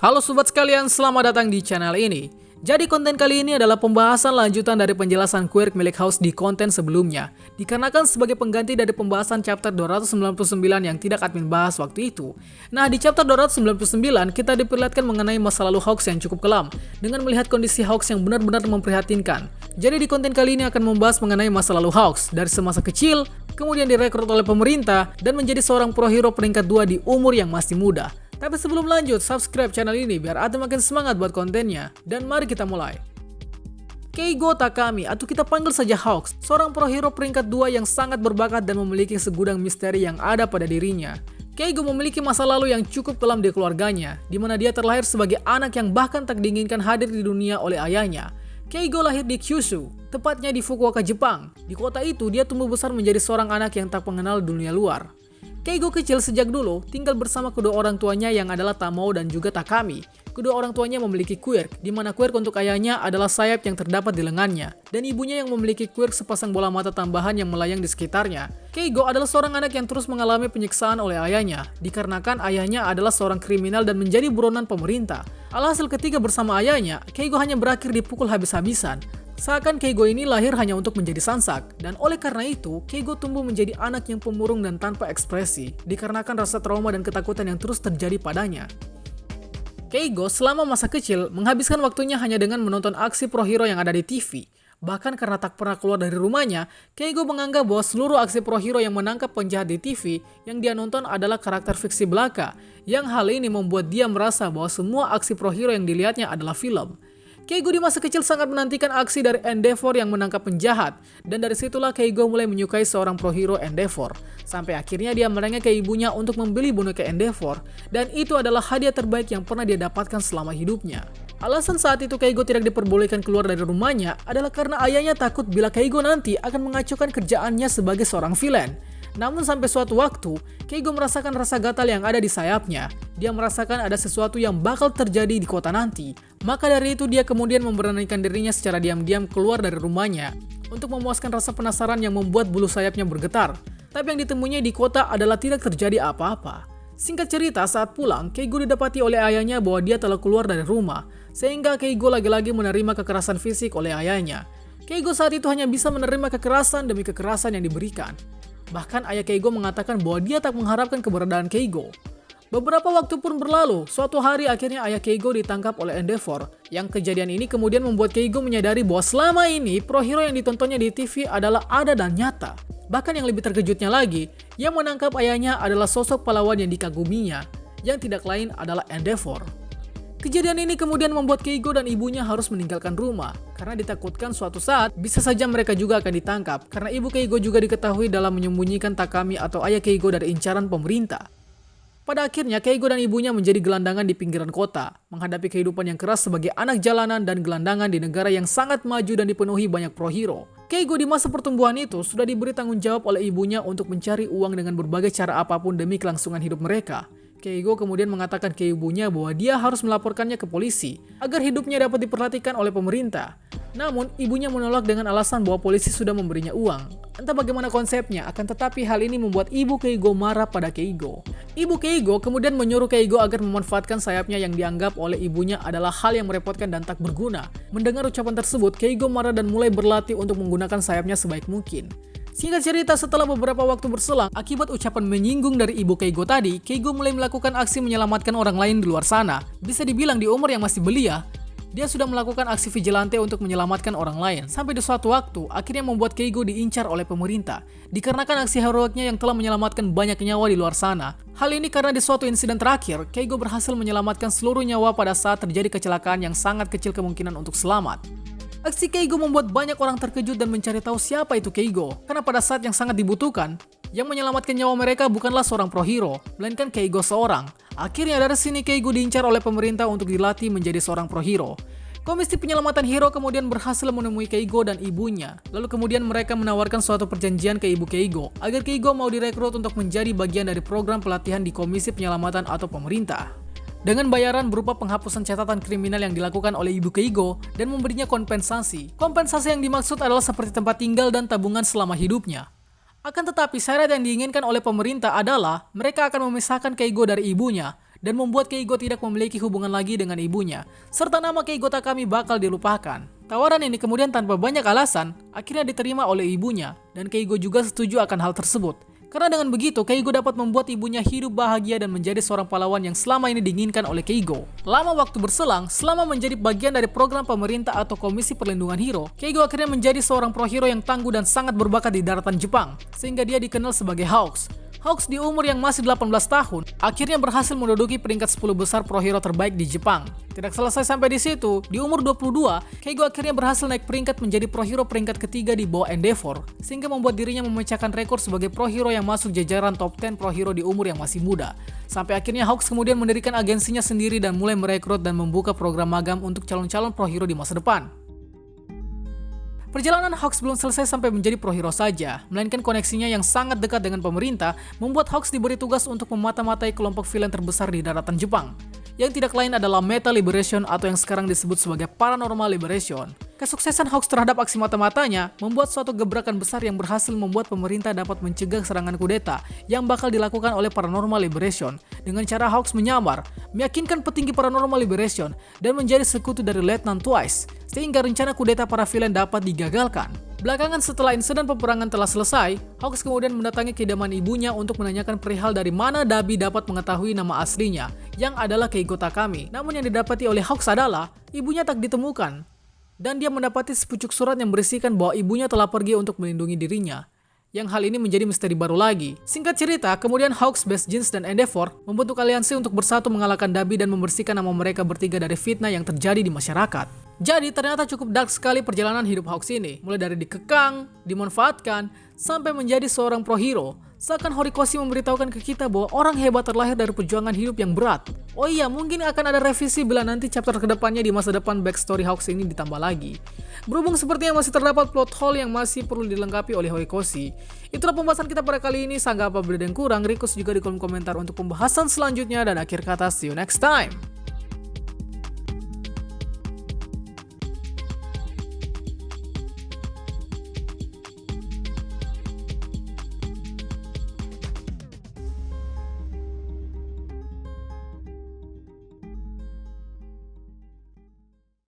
Halo sobat sekalian, selamat datang di channel ini. Jadi konten kali ini adalah pembahasan lanjutan dari penjelasan quirk milik House di konten sebelumnya. Dikarenakan sebagai pengganti dari pembahasan chapter 299 yang tidak admin bahas waktu itu. Nah, di chapter 299 kita diperlihatkan mengenai masa lalu Hawks yang cukup kelam dengan melihat kondisi Hawks yang benar-benar memprihatinkan. Jadi di konten kali ini akan membahas mengenai masa lalu Hawks dari semasa kecil, kemudian direkrut oleh pemerintah dan menjadi seorang pro hero peringkat 2 di umur yang masih muda. Tapi sebelum lanjut, subscribe channel ini biar Ate makin semangat buat kontennya. Dan mari kita mulai. Keigo Takami atau kita panggil saja Hawks, seorang pro hero peringkat 2 yang sangat berbakat dan memiliki segudang misteri yang ada pada dirinya. Keigo memiliki masa lalu yang cukup kelam di keluarganya, di mana dia terlahir sebagai anak yang bahkan tak diinginkan hadir di dunia oleh ayahnya. Keigo lahir di Kyushu, tepatnya di Fukuoka, Jepang. Di kota itu, dia tumbuh besar menjadi seorang anak yang tak mengenal dunia luar. Keigo kecil sejak dulu tinggal bersama kedua orang tuanya yang adalah Tamao dan juga Takami. Kedua orang tuanya memiliki quirk, di mana quirk untuk ayahnya adalah sayap yang terdapat di lengannya, dan ibunya yang memiliki quirk sepasang bola mata tambahan yang melayang di sekitarnya. Keigo adalah seorang anak yang terus mengalami penyiksaan oleh ayahnya, dikarenakan ayahnya adalah seorang kriminal dan menjadi buronan pemerintah. Alhasil ketika bersama ayahnya, Keigo hanya berakhir dipukul habis-habisan. Seakan Keigo ini lahir hanya untuk menjadi sansak, dan oleh karena itu, Keigo tumbuh menjadi anak yang pemurung dan tanpa ekspresi, dikarenakan rasa trauma dan ketakutan yang terus terjadi padanya. Keigo selama masa kecil menghabiskan waktunya hanya dengan menonton aksi pro hero yang ada di TV. Bahkan karena tak pernah keluar dari rumahnya, Keigo menganggap bahwa seluruh aksi pro hero yang menangkap penjahat di TV yang dia nonton adalah karakter fiksi belaka, yang hal ini membuat dia merasa bahwa semua aksi pro hero yang dilihatnya adalah film. Keigo di masa kecil sangat menantikan aksi dari Endeavor yang menangkap penjahat, dan dari situlah Keigo mulai menyukai seorang pro hero Endeavor. Sampai akhirnya dia merengek ke ibunya untuk membeli boneka Endeavor, dan itu adalah hadiah terbaik yang pernah dia dapatkan selama hidupnya. Alasan saat itu Keigo tidak diperbolehkan keluar dari rumahnya adalah karena ayahnya takut bila Keigo nanti akan mengacukan kerjaannya sebagai seorang villain. Namun sampai suatu waktu, Keigo merasakan rasa gatal yang ada di sayapnya. Dia merasakan ada sesuatu yang bakal terjadi di kota nanti. Maka dari itu dia kemudian memberanikan dirinya secara diam-diam keluar dari rumahnya untuk memuaskan rasa penasaran yang membuat bulu sayapnya bergetar. Tapi yang ditemuinya di kota adalah tidak terjadi apa-apa. Singkat cerita, saat pulang, Keigo didapati oleh ayahnya bahwa dia telah keluar dari rumah, sehingga Keigo lagi-lagi menerima kekerasan fisik oleh ayahnya. Keigo saat itu hanya bisa menerima kekerasan demi kekerasan yang diberikan. Bahkan ayah Keigo mengatakan bahwa dia tak mengharapkan keberadaan Keigo. Beberapa waktu pun berlalu, suatu hari akhirnya ayah Keigo ditangkap oleh Endeavor. Yang kejadian ini kemudian membuat Keigo menyadari bahwa selama ini pro hero yang ditontonnya di TV adalah ada dan nyata. Bahkan yang lebih terkejutnya lagi, yang menangkap ayahnya adalah sosok pahlawan yang dikaguminya, yang tidak lain adalah Endeavor. Kejadian ini kemudian membuat Keigo dan ibunya harus meninggalkan rumah, karena ditakutkan suatu saat bisa saja mereka juga akan ditangkap, karena ibu Keigo juga diketahui dalam menyembunyikan Takami atau ayah Keigo dari incaran pemerintah. Pada akhirnya, Keigo dan ibunya menjadi gelandangan di pinggiran kota, menghadapi kehidupan yang keras sebagai anak jalanan dan gelandangan di negara yang sangat maju dan dipenuhi banyak pro hero. Keigo di masa pertumbuhan itu sudah diberi tanggung jawab oleh ibunya untuk mencari uang dengan berbagai cara apapun demi kelangsungan hidup mereka. Keigo kemudian mengatakan ke ibunya bahwa dia harus melaporkannya ke polisi agar hidupnya dapat diperhatikan oleh pemerintah. Namun, ibunya menolak dengan alasan bahwa polisi sudah memberinya uang. Entah bagaimana konsepnya, akan tetapi hal ini membuat ibu Keigo marah pada Keigo. Ibu Keigo kemudian menyuruh Keigo agar memanfaatkan sayapnya yang dianggap oleh ibunya adalah hal yang merepotkan dan tak berguna. Mendengar ucapan tersebut, Keigo marah dan mulai berlatih untuk menggunakan sayapnya sebaik mungkin. Singkat cerita, setelah beberapa waktu berselang, akibat ucapan menyinggung dari ibu Keigo tadi, Keigo mulai melakukan aksi menyelamatkan orang lain di luar sana. Bisa dibilang di umur yang masih belia, dia sudah melakukan aksi vigilante untuk menyelamatkan orang lain. Sampai di suatu waktu, akhirnya membuat Keigo diincar oleh pemerintah. Dikarenakan aksi heroiknya yang telah menyelamatkan banyak nyawa di luar sana. Hal ini karena di suatu insiden terakhir, Keigo berhasil menyelamatkan seluruh nyawa pada saat terjadi kecelakaan yang sangat kecil kemungkinan untuk selamat. Aksi Keigo membuat banyak orang terkejut dan mencari tahu siapa itu Keigo. Karena pada saat yang sangat dibutuhkan, yang menyelamatkan nyawa mereka bukanlah seorang pro hero, melainkan Keigo seorang. Akhirnya dari sini Keigo diincar oleh pemerintah untuk dilatih menjadi seorang pro hero. Komisi Penyelamatan Hero kemudian berhasil menemui Keigo dan ibunya. Lalu kemudian mereka menawarkan suatu perjanjian ke ibu Keigo agar Keigo mau direkrut untuk menjadi bagian dari program pelatihan di Komisi Penyelamatan atau pemerintah. Dengan bayaran berupa penghapusan catatan kriminal yang dilakukan oleh ibu Keigo dan memberinya kompensasi. Kompensasi yang dimaksud adalah seperti tempat tinggal dan tabungan selama hidupnya. Akan tetapi syarat yang diinginkan oleh pemerintah adalah mereka akan memisahkan Keigo dari ibunya dan membuat Keigo tidak memiliki hubungan lagi dengan ibunya, serta nama Keigo Takami bakal dilupakan. Tawaran ini kemudian tanpa banyak alasan, akhirnya diterima oleh ibunya, dan Keigo juga setuju akan hal tersebut. Karena dengan begitu, Keigo dapat membuat ibunya hidup bahagia dan menjadi seorang pahlawan yang selama ini diinginkan oleh Keigo. Lama waktu berselang, selama menjadi bagian dari program pemerintah atau Komisi Perlindungan Hero, Keigo akhirnya menjadi seorang pro hero yang tangguh dan sangat berbakat di daratan Jepang, sehingga dia dikenal sebagai Hawks. Hawks di umur yang masih 18 tahun, akhirnya berhasil menduduki peringkat 10 besar pro hero terbaik di Jepang. Tidak selesai sampai di situ, di umur 22, Keigo akhirnya berhasil naik peringkat menjadi pro hero peringkat ketiga di bawah Endeavor, sehingga membuat dirinya memecahkan rekor sebagai pro hero yang masuk jajaran top 10 pro hero di umur yang masih muda. Sampai akhirnya Hawks kemudian mendirikan agensinya sendiri dan mulai merekrut dan membuka program magang untuk calon-calon pro hero di masa depan. Perjalanan Hawks belum selesai sampai menjadi pro hero saja, melainkan koneksinya yang sangat dekat dengan pemerintah membuat Hawks diberi tugas untuk memata-matai kelompok villain terbesar di daratan Jepang, yang tidak lain adalah Meta Liberation atau yang sekarang disebut sebagai Paranormal Liberation. Kesuksesan Hawks terhadap aksi mata-matanya membuat suatu gebrakan besar yang berhasil membuat pemerintah dapat mencegah serangan kudeta yang bakal dilakukan oleh Paranormal Liberation dengan cara Hawks menyamar, meyakinkan petinggi Paranormal Liberation, dan menjadi sekutu dari Lieutenant Twice, sehingga rencana kudeta para villain dapat digagalkan. Belakangan setelah insiden peperangan telah selesai, Hawks kemudian mendatangi kediaman ibunya untuk menanyakan perihal dari mana Dabi dapat mengetahui nama aslinya, yang adalah Keigo Takami. Namun yang didapati oleh Hawks adalah, ibunya tak ditemukan. Dan dia mendapati sepucuk surat yang berisikan bahwa ibunya telah pergi untuk melindungi dirinya. Yang hal ini menjadi misteri baru lagi. Singkat cerita, kemudian Hawks, Best Jeans, dan Endeavor membentuk aliansi untuk bersatu mengalahkan Dabi dan membersihkan nama mereka bertiga dari fitnah yang terjadi di masyarakat. Jadi ternyata cukup dark sekali perjalanan hidup Hawks ini. Mulai dari dikekang, dimanfaatkan, sampai menjadi seorang pro hero. Seakan Horikoshi memberitahukan ke kita bahwa orang hebat terlahir dari perjuangan hidup yang berat. Oh iya, mungkin akan ada revisi bila nanti chapter kedepannya di masa depan backstory Hawks ini ditambah lagi. Berhubung sepertinya masih terdapat plot hole yang masih perlu dilengkapi oleh Horikoshi. Itulah pembahasan kita pada kali ini. Sanggah apabila ada yang kurang, request juga di kolom komentar untuk pembahasan selanjutnya. Dan akhir kata, see you next time.